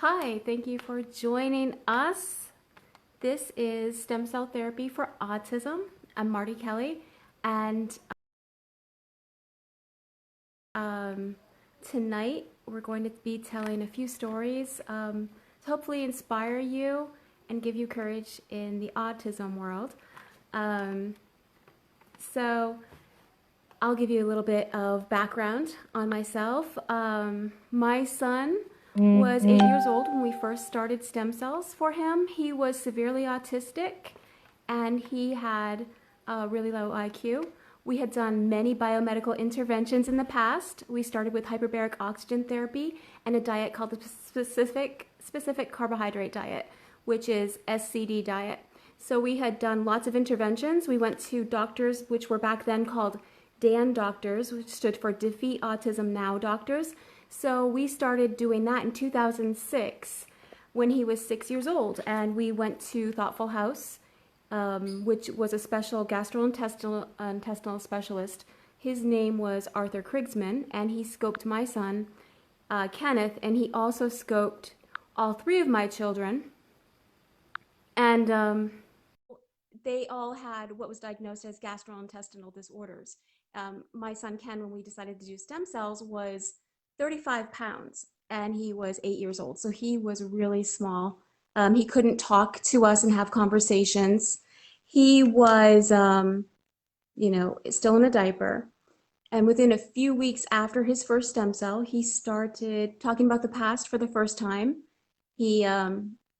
Hi, thank you for joining us. This is Stem Cell Therapy for Autism. I'm Marty Kelly, and tonight we're going to be telling a few stories to hopefully inspire you and give you courage in the autism world. Um, so, I'll give you a little bit of background on myself. My son was 8 years old when we first started stem cells for him. He was severely autistic and he had a really low IQ. We had done many biomedical interventions in the past. We started with hyperbaric oxygen therapy and a diet called the specific carbohydrate diet, which is SCD diet. So we had done lots of interventions. We went to doctors, which were back then called DAN doctors, which stood for Defeat Autism Now doctors. So we started doing that in 2006 when he was 6 years old. And we went to Thoughtful House, which was a special gastrointestinal specialist. His name was Arthur Krigsman, and he scoped my son, Kenneth, and he also scoped all three of my children. And they all had what was diagnosed as gastrointestinal disorders. My son Ken, when we decided to do stem cells, was 35 pounds and he was 8 years old. So he was really small. He couldn't talk to us and have conversations. He was, still in a diaper. And within a few weeks after his first stem cell, he started talking about the past for the first time. He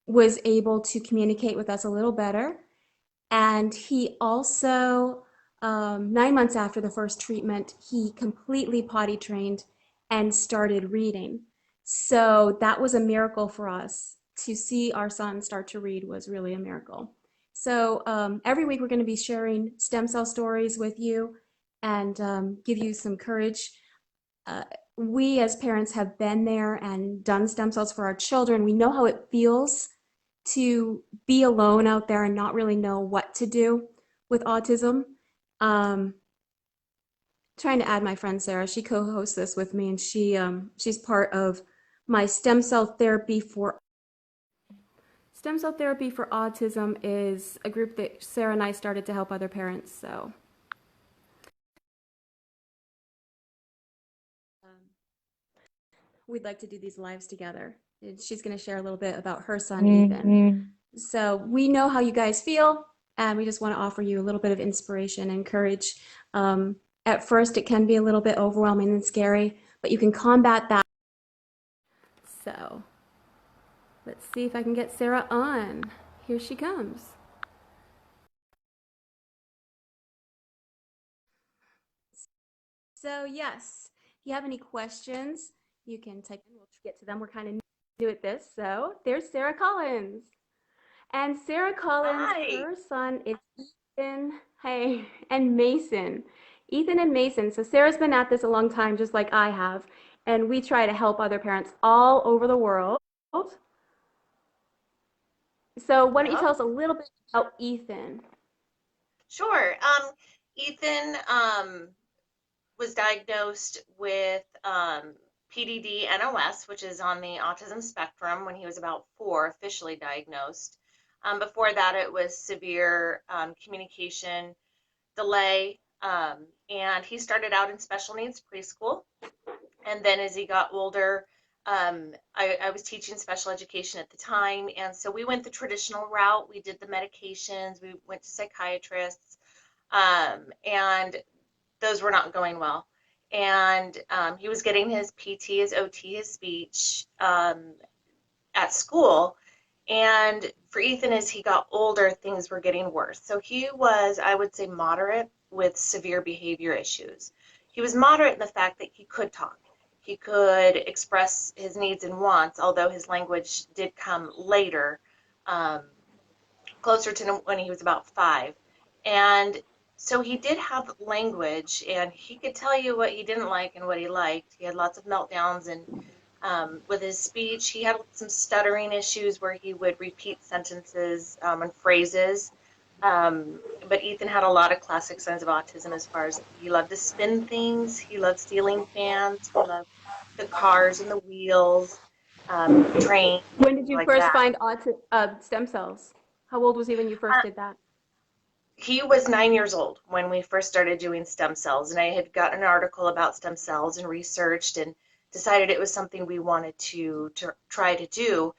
was able to communicate with us a little better. And he also, 9 months after the first treatment, he completely potty trained and started reading. So that was a miracle for us. To see our son start to read was really a miracle. So every week we're going to be sharing stem cell stories with you and give you some courage. We as parents have been there and done stem cells for our children. We know how it feels to be alone out there and not really know what to do with autism. Trying to add my friend Sarah. She co-hosts this with me, and she's part of my Stem Cell Therapy for Autism is a group that Sarah and I started to help other parents. So we'd like to do these lives together. She's going to share a little bit about her son, Ethan. So we know how you guys feel, and we just want to offer you a little bit of inspiration and courage. At first, it can be a little bit overwhelming and scary, but you can combat that. So let's see if I can get Sarah on. Here she comes. So yes, if you have any questions, you can type in. We'll get to them. We're kind of new at this. So there's Sarah Collins. And Sarah Collins, Hi. her son is Ethan, hey, and Mason. Ethan and Mason. So Sarah's been at this a long time, just like I have. And we try to help other parents all over the world. So why don't you Yep. tell us a little bit about Ethan? Sure. Ethan was diagnosed with PDD NOS, which is on the autism spectrum, when he was about 4, officially diagnosed. Before that, it was severe communication delay, and he started out in special needs preschool. And then as he got older, I was teaching special education at the time. And so we went the traditional route. We did the medications, we went to psychiatrists, and those were not going well. And he was getting his PT, his OT, his speech at school. And for Ethan, as he got older, things were getting worse. So he was, I would say, moderate with severe behavior issues. He was moderate in the fact that he could talk. He could express his needs and wants, although his language did come later, um, closer to when he was about 5. And so he did have language, and he could tell you what he didn't like and what he liked. He had lots of meltdowns, and with his speech, he had some stuttering issues where he would repeat sentences and phrases. But Ethan had a lot of classic signs of autism as far as he loved to spin things, he loved ceiling fans, he loved the cars and the wheels. trained When did you like first that. find stem cells? How old was he when you first Uh, did that? he was 9 years old when we first started doing stem cells, and I had gotten an article about stem cells and researched and decided it was something we wanted to try to do,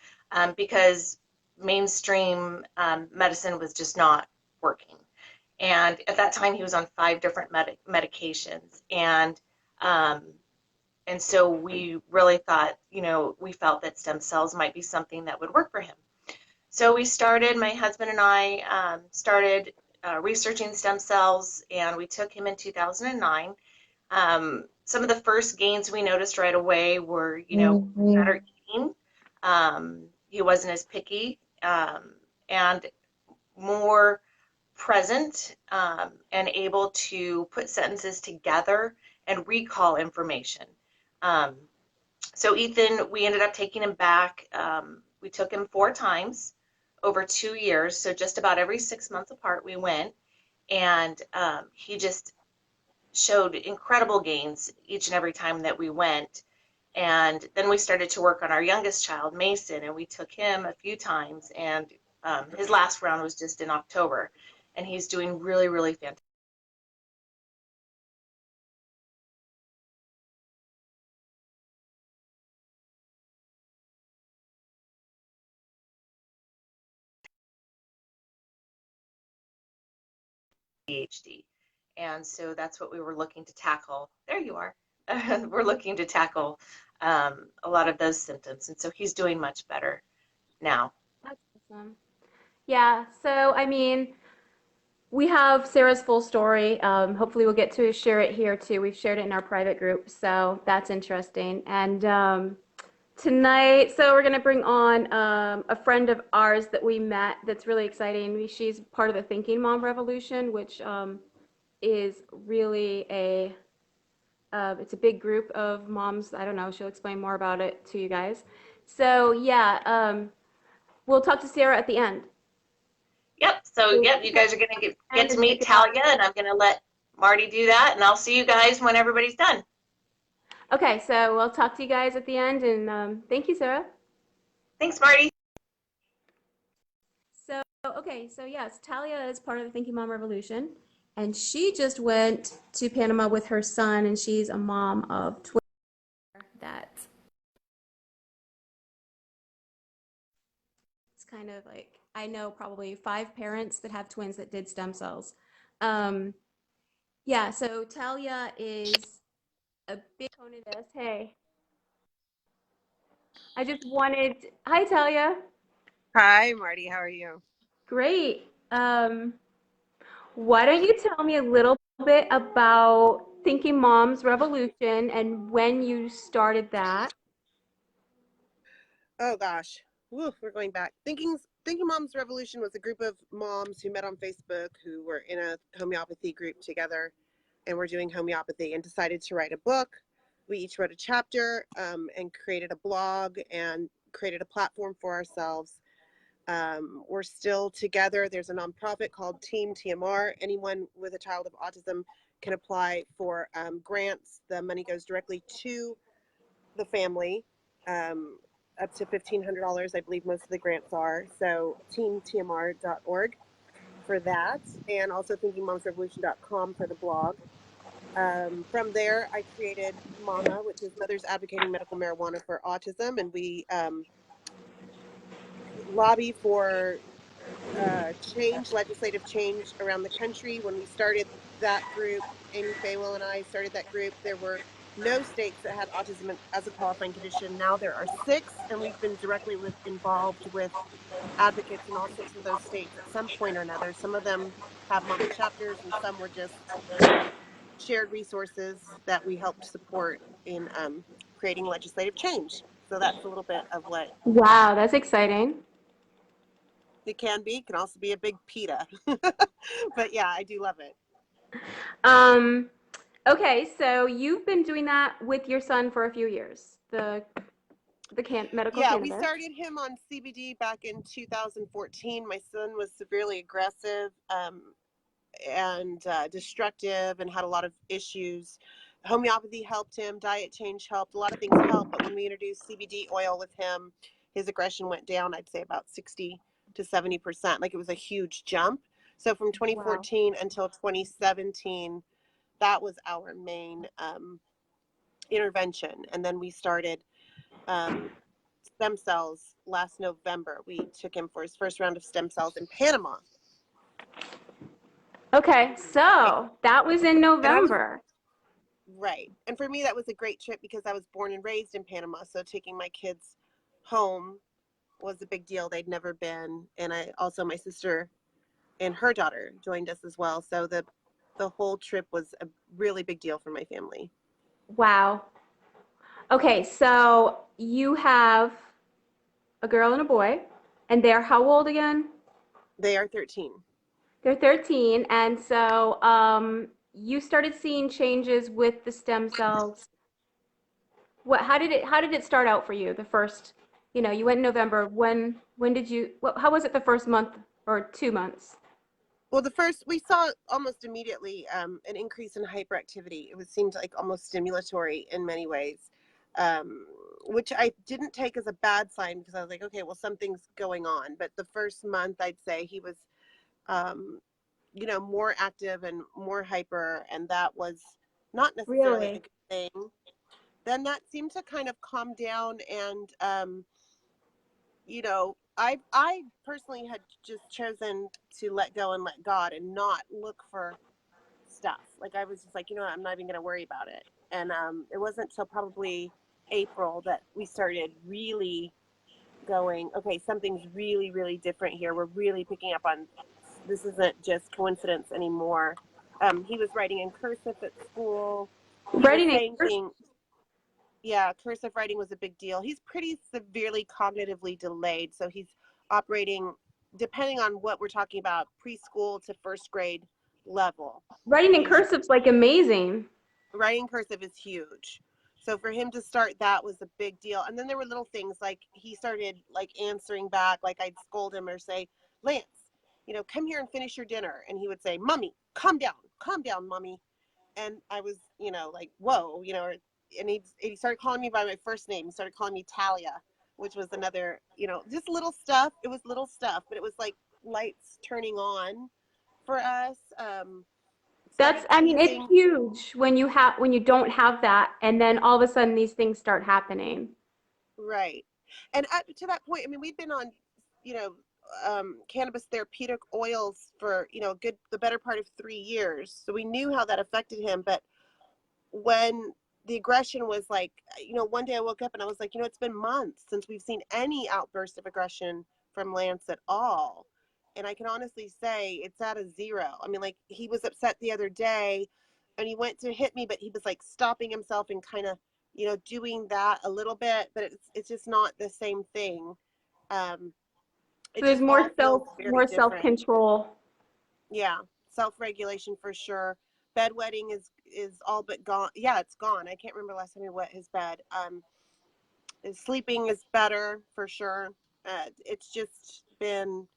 because mainstream medicine was just not working. And at that time, he was on 5 different medications, um, and so we really thought, we felt that stem cells might be something that would work for him. So we started, my husband and I started researching stem cells, and we took him in 2009. Some of the first gains we noticed right away were, better eating. He wasn't as picky, and more present, and able to put sentences together and recall information. Um, so Ethan, we ended up taking him back. We took him 4 times over 2 years, so just about every 6 months apart we went, and he just showed incredible gains each and every time that we went. And then we started to work on our youngest child, Mason, and we took him a few times, and his last round was just in October, and he's doing really, really fantastic. PhD. And so that's what we were looking to tackle. There you are. We're looking to tackle a lot of those symptoms. And so he's doing much better now. That's awesome. Yeah, so I mean, we have Sarah's full story. Hopefully, we'll get to share it here too. We've shared it in our private group, so that's interesting. And tonight, so we're gonna bring on a friend of ours that we met. That's really exciting. She's part of the Thinking Mom Revolution, which is really it's a big group of moms. I don't know. She'll explain more about it to you guys. So yeah, we'll talk to Sarah at the end. Yep. So, So yep, you guys are going to get and to then meet kick it off. Talia, and I'm going to let Marty do that. And I'll see you guys when everybody's done. Okay, so we'll talk to you guys at the end, and thank you, Sarah. Thanks, Marty. So, okay, so yes, Talia is part of the Thinking Mom Revolution, and she just went to Panama with her son, and she's a mom of twins. That it's kind of like I know probably 5 parents that have twins that did stem cells. Um, yeah, so Talia is a big opponent of this. Hey, I just wanted. Hi, Talia. Hi, Marty. How are you? Great. Why don't you tell me a little bit about Thinking Moms Revolution and when you started that? Oh gosh, woo, we're going back. Thinking Moms Revolution was a group of moms who met on Facebook who were in a homeopathy group together, and were doing homeopathy and decided to write a book. We each wrote a chapter, and created a blog and created a platform for ourselves. We're still together. There's a nonprofit called Team TMR. Anyone with a child of autism can apply for grants. The money goes directly to the family, um, up to $1,500, I believe most of the grants are. So teamtmr.org for that, and also thinkingmomsrevolution.com for the blog. From there, I created MAMA, which is Mothers Advocating Medical Marijuana for Autism, and we lobby for legislative change around the country. When we started that group, Amy Faywell and I started that group, there were no states that had autism as a qualifying condition. Now there are 6, and we've been directly involved with advocates in all 6 of those states at some point or another. Some of them have MAMA chapters, and some were just shared resources that we helped support in creating legislative change. So that's a little bit of what Wow, that's exciting. it can be. It can also be a big PETA. But yeah, I do love it. Um, okay, so you've been doing that with your son for a few years, the medical Yeah, we cannabis. started him on CBD back in 2014. My son was severely aggressive, and destructive, and had a lot of issues. homeopathy helped him, diet change helped, a lot of things helped. But when we introduced CBD oil with him, his aggression went down, I'd say about 60 to 70%. Like, it was a huge jump. So from Wow. 2014 until 2017, that was our main intervention. And then we started stem cells last November. We took him for his first round of stem cells in Panama. Okay, so that was in And I was November. right. And for me, that was a great trip because I was born and raised in Panama. So taking my kids home was a big deal. They'd never been. And I also, my sister and her daughter joined us as well. So the whole trip was a really big deal for my family. Wow. Okay, so you have a girl and a boy, and they're how old again? They are 13. They're 13, and so you started seeing changes with the stem cells. How did it start out for you? The first, you went in November. When did you? How was it the first month or 2 months? Well, the first, we saw almost immediately an increase in hyperactivity. It seemed like almost stimulatory in many ways, um, which I didn't take as a bad sign because I was like, okay, well, something's going on. But the first month, I'd say he was, um, more active and more hyper, and that was not necessarily a Really? good thing. Then that seemed to kind of calm down, and I personally had just chosen to let go and let God and not look for stuff. Like, I was just like, I'm not even going to worry about it. And it wasn't until probably April that we started really going, okay, something's really, really different here. We're really picking up on this isn't just coincidence anymore. He was writing in cursive at school. He was Writing in saying cursive? things. Yeah, cursive writing was a big deal. He's pretty severely cognitively delayed, so he's operating, depending on what we're talking about, preschool to first grade level. Writing in Usually, cursive's like amazing. writing cursive is huge. So for him to start that was a big deal. And then there were little things like he started like answering back, like I'd scold him or say, Lance, come here and finish your dinner. And he would say, Mommy, calm down, Mommy. And I was, like, whoa, and he started calling me by my first name. He started calling me Talia, which was another, just little stuff. It was little stuff, but it was like lights turning on for us. Started I mean, it's teasing. huge when you don't have that, and then all of a sudden these things start happening. Right. And up to that point, I mean, we'd been on, cannabis therapeutic oils for, the better part of 3 years. So we knew how that affected him. But when the aggression was like, one day I woke up and I was like, it's been months since we've seen any outburst of aggression from Lance at all. And I can honestly say it's at a zero. I mean, like, he was upset the other day and he went to hit me, but he was like stopping himself and kind of, doing that a little bit, but it's just not the same thing. Um, So it there's just all feels very more self different. control. Yeah, self-regulation for sure. Bedwetting is all but gone. Yeah, it's gone. I can't remember last time he wet his bed. His sleeping is better for sure. It's just been,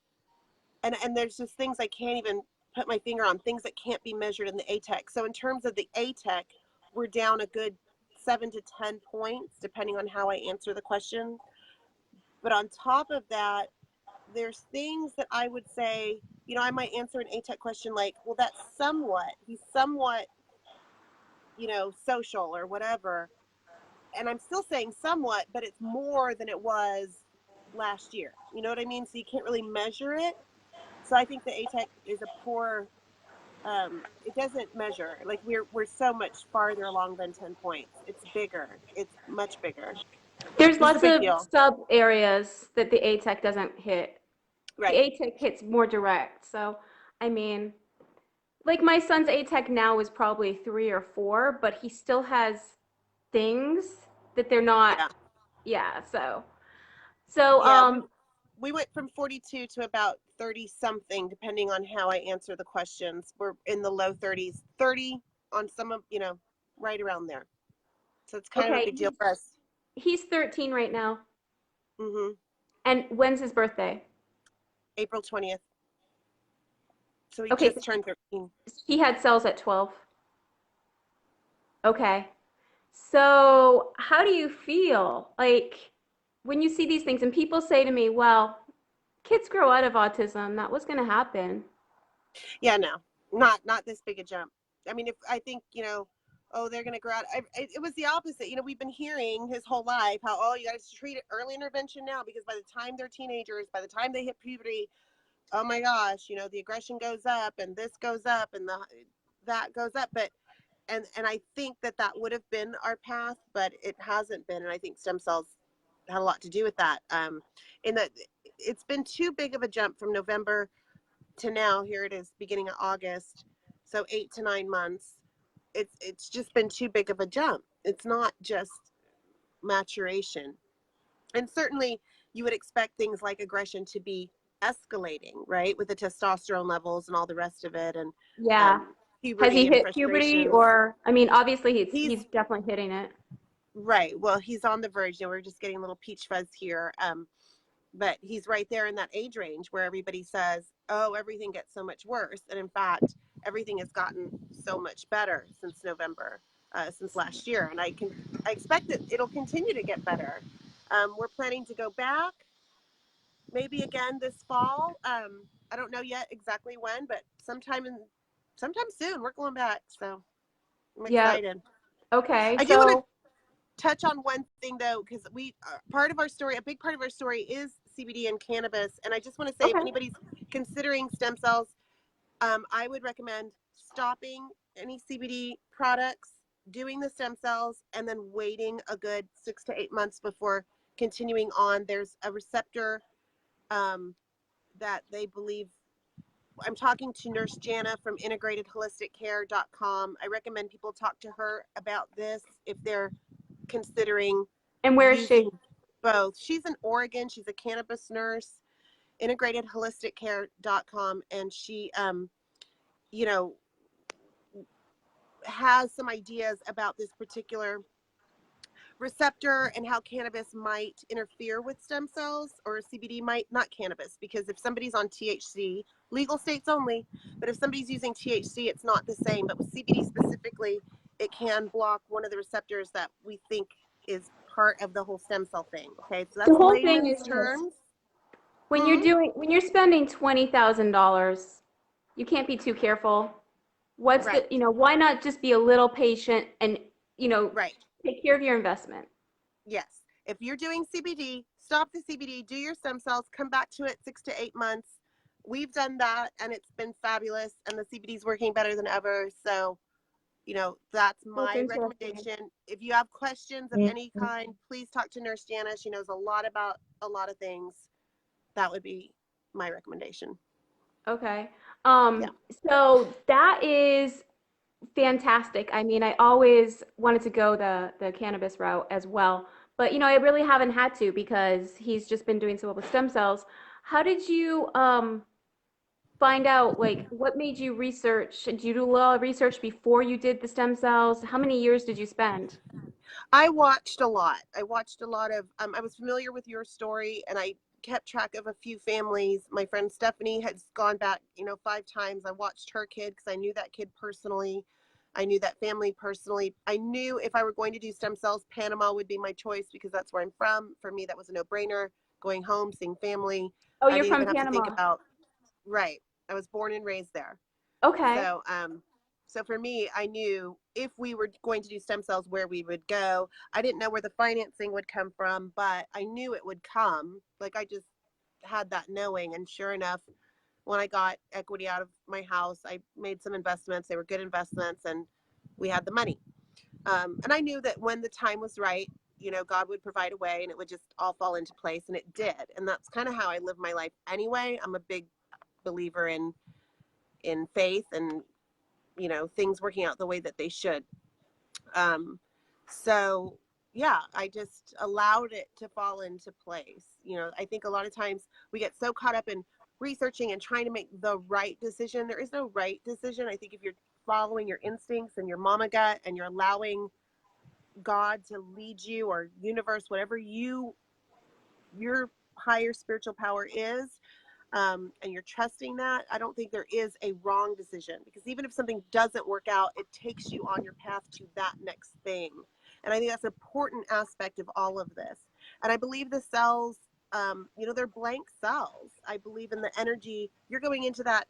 and there's just things I can't even put my finger on, things that can't be measured in the ATEC. So in terms of the ATEC, we're down a good 7 to 10 points depending on how I answer the question. But on top of that, there's things that I would say, I might answer an ATEC question like, well, he's somewhat, social or whatever. And I'm still saying somewhat, but it's more than it was last year. You know what I mean? So you can't really measure it. So I think the ATEC is a poor, it doesn't measure. Like, we're so much farther along than 10 points. It's bigger. It's much bigger. There's This is a lots big of deal. sub areas that the ATEC doesn't hit. The Right. ATEC hits more direct. So, I mean, like my son's ATEC now is probably 3 or 4, but he still has things that they're not. Yeah. Yeah. So Yeah. We went from 42 to about 30 something, depending on how I answer the questions. We're in the low 30s, 30 on some of, right around there. So it's kind of a okay, big deal for us. he's 13 right now. Hmm. And when's his birthday? April 20th. So he Okay, so just turned 13. he had cells at 12. Okay. So, how do you feel like when you see these things and people say to me, well, kids grow out of autism, that was going to happen. Yeah, no, not this big a jump. I mean, if I think, oh, they're going to grow out. It was the opposite. We've been hearing his whole life how, oh, you got to treat it early intervention now, because by the time they're teenagers, by the time they hit puberty, oh my gosh, the aggression goes up and this goes up and that goes up. But and I think that would have been our path, but it hasn't been. And I think stem cells had a lot to do with that. In that it's been too big of a jump from November to now. Here it is, beginning of August, so 8 to 9 months. It's just been too big of a jump. It's not just maturation, and certainly you would expect things like aggression to be escalating, right, with the testosterone levels and all the rest of it, and Yeah. Has he puberty and hit puberty frustrations. or I mean, obviously He's he's definitely hitting it. right. Well, he's on the verge. We're just getting a little peach fuzz here. But he's right there in that age range where everybody says, oh, everything gets so much worse. And in fact, everything has gotten so much better since November, since last year. And I expect that it'll continue to get better. We're planning to go back maybe again this fall. I don't know yet exactly when, but sometime soon we're going back. So I'm Yeah. excited. Okay. I do want to So, touch on one thing though, because we part of our story, a big part of our story is CBD and cannabis, and I just want to say, if okay. anybody's considering stem cells, I would recommend stopping any CBD products, doing the stem cells, and then waiting a good 6 to 8 months before continuing on. There's a receptor that they believe. I'm talking to Nurse Jana from integratedholisticare.com. I recommend people talk to her about this if they're considering And where is she? using both. She's in Oregon. She's a cannabis nurse, integratedholisticare.com, and she you know has some ideas about this particular receptor and how cannabis might interfere with stem cells, or CBD might, not cannabis, because if somebody's on THC, legal states only, but if somebody's using THC, it's not the same. But with CBD specifically, it can block one of the receptors that we think is part of the whole stem cell thing. Okay, so The that's whole thing layman's is this. terms. When Hmm? you're spending $20,000, you can't be too careful. Right, Why not just be a little patient and, you know, right. take care of your investment? Yes. If you're doing CBD, stop the CBD, do your stem cells, come back to it 6 to 8 months. We've done that and it's been fabulous, and the CBD is working better than ever. So, that's That's my interesting. recommendation. If you have questions of any kind, please talk to Nurse Jana. She knows a lot about a lot of things. That would be my recommendation. Okay. Yeah. So that is fantastic. I mean, I always wanted to go the cannabis route as well, but I really haven't had to because he's just been doing so well with stem cells. How did you find out, like, what made you research? Did you do a lot of research before you did the stem cells? How many years did you spend? I watched a lot. I watched a lot of, I was familiar with your story, and I kept track of a few families. My friend Stephanie has gone back, 5 times. I watched her kid because I knew that kid personally. I knew that family personally. I knew if I were going to do stem cells, Panama would be my choice because that's where I'm from. For me, that was a no brainer. Going home, seeing family. Oh, I you're didn't from even have to think Panama. about, right. I was born and raised there. Okay. So, so for me, I knew if we were going to do stem cells, where we would go. I didn't know where the financing would come from, but I knew it would come. Like, I just had that knowing. And sure enough, when I got equity out of my house, I made some investments. They were good investments, and we had the money. And I knew that when the time was right, God would provide a way, and it would just all fall into place, and it did. And that's kind of how I live my life anyway. I'm a big believer in faith, and things working out the way that they should. um so yeah, I just allowed it to fall into place. I think a lot of times we get so caught up in researching and trying to make the right decision. There is no right decision. I think if you're following your instincts and your mama gut, and you're allowing God to lead you, or universe, whatever your higher spiritual power is, and you're trusting that, I don't think there is a wrong decision, because even if something doesn't work out, it takes you on your path to that next thing. And I think that's an important aspect of all of this. And I believe the cells, they're blank cells. I believe in the energy. You're going into that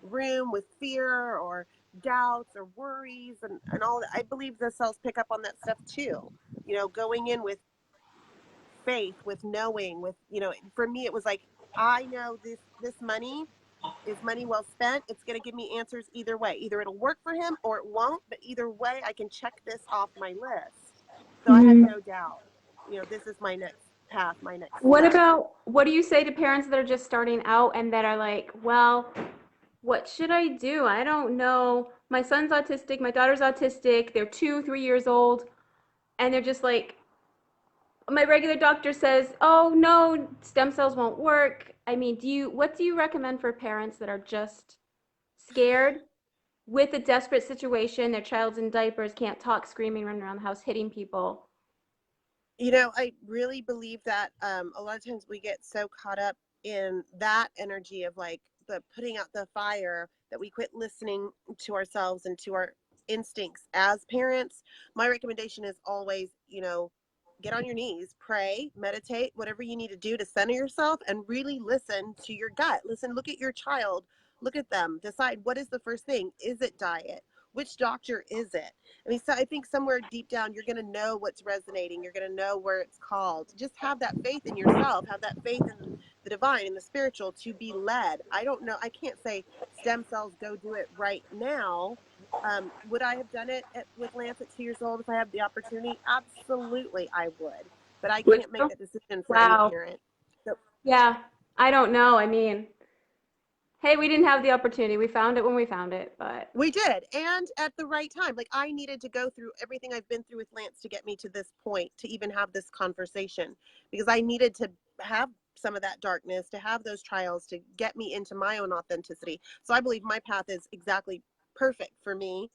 room with fear or doubts or worries and all that. I believe the cells pick up on that stuff too. Going in with faith, with knowing, with, for me, it was like, I know this money is money well spent. It's going to give me answers either way. Either it'll work for him or it won't, but either way, I can check this off my list. So I had no doubt, this is my next path, my next step. What do you say to parents that are just starting out and that are like, well, what should I do? I don't know. My son's autistic, my daughter's autistic, they're 2, 3 years old, and they're just like, my regular doctor says, oh no, stem cells won't work. I mean, what do you recommend for parents that are just scared with a desperate situation, their child's in diapers, can't talk, screaming, running around the house, hitting people? I really believe that a lot of times we get so caught up in that energy of like the putting out the fire that we quit listening to ourselves and to our instincts as parents. My recommendation is always, get on your knees, pray, meditate, whatever you need to do to center yourself and really listen to your gut. Look at your child, look at them, decide what is the first thing. Is it diet? Which doctor is it? So I think somewhere deep down, you're going to know what's resonating. You're going to know where it's called. Just have that faith in yourself, have that faith in the divine and the spiritual to be led. I don't know. I can't say stem cells, go do it right now. Would I have done it with Lance at 2 years old if I had the opportunity? Absolutely, I would. But I can't make that decision for any parent. So, yeah, I don't know. I mean, hey, we didn't have the opportunity. We found it when we found it, but we did, and at the right time. Like, I needed to go through everything I've been through with Lance to get me to this point, to even have this conversation, because I needed to have some of that darkness, to have those trials, to get me into my own authenticity. So I believe my path is exactly perfect for me.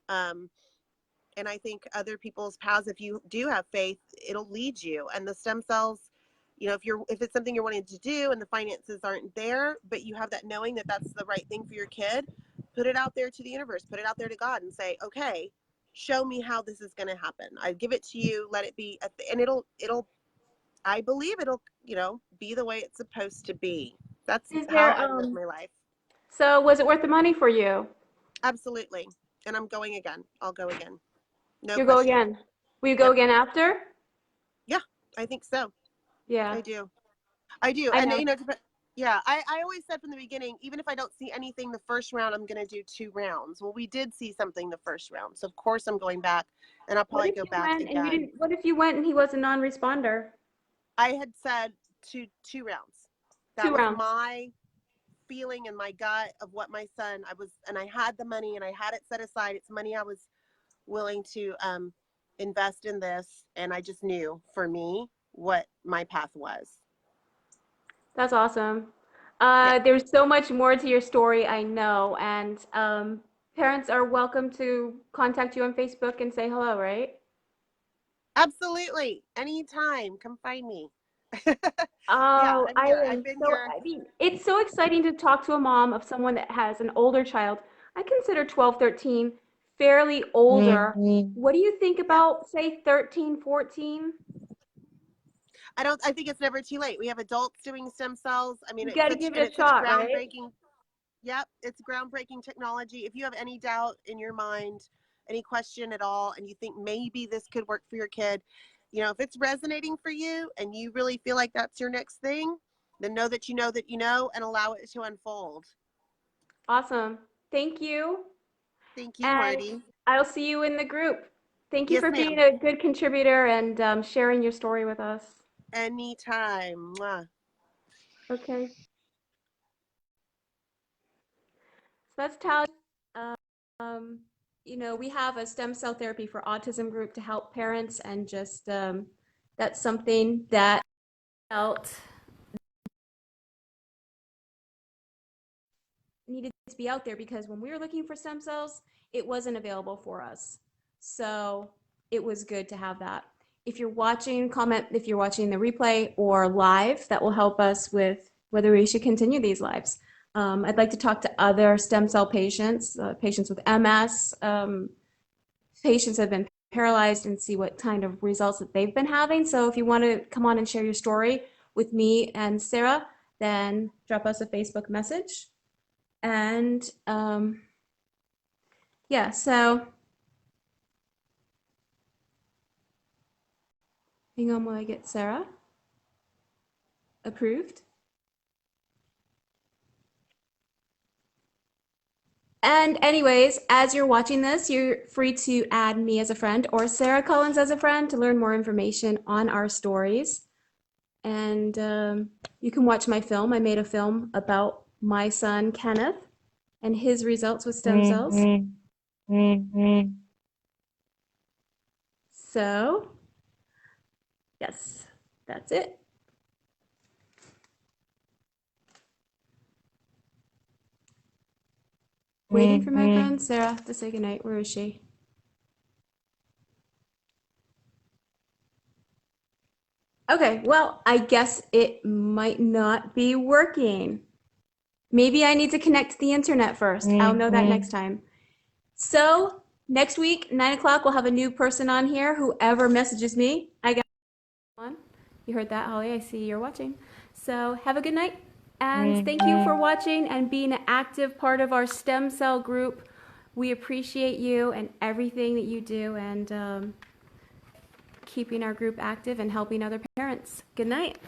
And I think other people's paths, if you do have faith, it'll lead you. And the stem cells, if it's something you're wanting to do and the finances aren't there, but you have that knowing that that's the right thing for your kid, put it out there to the universe, put it out there to God and say, okay, show me how this is going to happen. I give it to you, let it be, and I believe it'll, be the way it's supposed to be. That's how I live my life. So was it worth the money for you? Absolutely. And I'm going again. I'll go again. No You question. go again. Will you go again after? Yeah, I think so. Yeah. I do. And, I always said from the beginning, even if I don't see anything the first round, I'm going to do 2 rounds. Well, we did see something the first round. So, of course, I'm going back, and I'll probably go back again. What if you went and he was a non-responder? I had said 2 rounds. That 2 was rounds. my feeling and my gut of what my son, and I had the money and I had it set aside. It's money I was willing to invest in this, and I just knew for me what my path was. That's awesome. There's so much more to your story, I know, and parents are welcome to contact you on Facebook and say hello, right? Absolutely. Anytime. Come find me. Oh, I'm here. I've been here. I mean, it's so exciting to talk to a mom of someone that has an older child. I consider 12, 13 fairly older. What do you think about, say, 13, 14? I think it's never too late. We have adults doing stem cells. I mean, You got to give it a shot, right? groundbreaking. Yep, it's groundbreaking technology. If you have any doubt in your mind, any question at all, and you think maybe this could work for your kid, if it's resonating for you and you really feel like that's your next thing, then know that you know that you know, and allow it to unfold. Awesome. Thank you. Thank you, And Marty. I'll see you in the group. Thank you Yes, for ma'am. being a good contributor and sharing your story with us. Anytime. Mwah. Okay. So that's Talia. Um, we have a stem cell therapy for autism group to help parents, and just that's something that felt needed to be out there, because when we were looking for stem cells, it wasn't available for us. So it was good to have that. If you're watching, comment if you're watching the replay or live. That will help us with whether we should continue these lives. I'd like to talk to other stem cell patients, patients with MS, patients that have been paralyzed, and see what kind of results that they've been having. So if you want to come on and share your story with me and Sarah, then drop us a Facebook message. And yeah, so hang on while I get Sarah approved. And anyways, as you're watching this, you're free to add me as a friend or Sarah Collins as a friend to learn more information on our stories. And you can watch my film. I made a film about my son, Kenneth, and his results with stem cells. So, yes, that's it. Waiting for my friend Sarah to say goodnight. Where is she? Okay, well, I guess it might not be working. Maybe I need to connect to the internet first. I'll know that next time. So, next week, 9 o'clock, we'll have a new person on here. Whoever messages me, I got one. You heard that, Holly. I see you're watching. So, have a good night. And thank you for watching and being an active part of our stem cell group. We appreciate you and everything that you do, and keeping our group active and helping other parents. Good night.